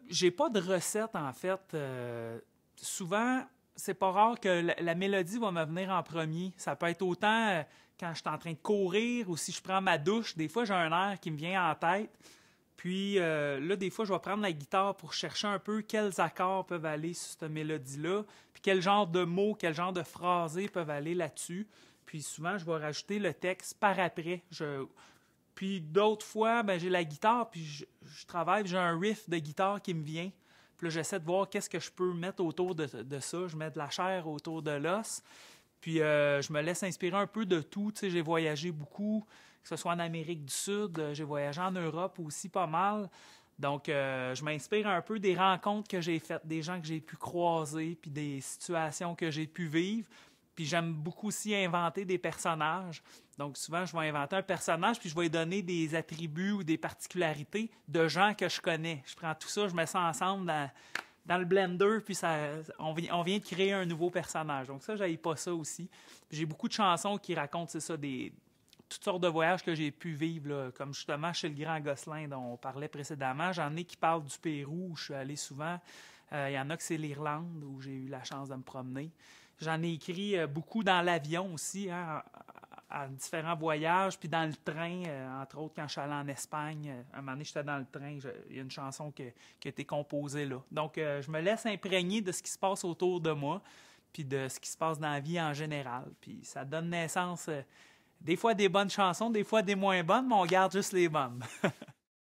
J'ai pas de recette, en fait. Souvent, c'est pas rare que la mélodie va me venir en premier. Ça peut être autant quand je suis en train de courir ou si je prends ma douche. Des fois, j'ai un air qui me vient en tête. Puis là, des fois, je vais prendre la guitare pour chercher un peu quels accords peuvent aller sur cette mélodie-là, puis quel genre de mots, quel genre de phrasés peuvent aller là-dessus. Puis souvent, je vais rajouter le texte par après. Puis d'autres fois, ben, j'ai la guitare, puis je travaille, puis j'ai un riff de guitare qui me vient. Puis là, j'essaie de voir qu'est-ce que je peux mettre autour de ça. Je mets de la chair autour de l'os. Puis je me laisse inspirer un peu de tout. Tu sais, j'ai voyagé beaucoup, que ce soit en Amérique du Sud, j'ai voyagé en Europe aussi pas mal. Donc, je m'inspire un peu des rencontres que j'ai faites, des gens que j'ai pu croiser, puis des situations que j'ai pu vivre. Puis j'aime beaucoup aussi inventer des personnages. Donc souvent, je vais inventer un personnage, puis je vais lui donner des attributs ou des particularités de gens que je connais. Je prends tout ça, je mets ça ensemble dans le blender, puis on vient de créer un nouveau personnage. Donc ça, j'aille pas ça aussi. J'ai beaucoup de chansons qui racontent, c'est ça, toutes sortes de voyages que j'ai pu vivre, là, comme justement chez le Grand Gosselin dont on parlait précédemment. J'en ai qui parlent du Pérou, où je suis allé souvent. Il y en a que c'est l'Irlande, où j'ai eu la chance de me promener. J'en ai écrit beaucoup dans l'avion aussi, hein, à différents voyages, puis dans le train, entre autres quand je suis allé en Espagne. Un moment donné, j'étais dans le train, il y a une chanson qui a été composée là. Donc, je me laisse imprégner de ce qui se passe autour de moi, puis de ce qui se passe dans la vie en général. Puis ça donne naissance, des fois des bonnes chansons, des fois des moins bonnes, mais on garde juste les bonnes.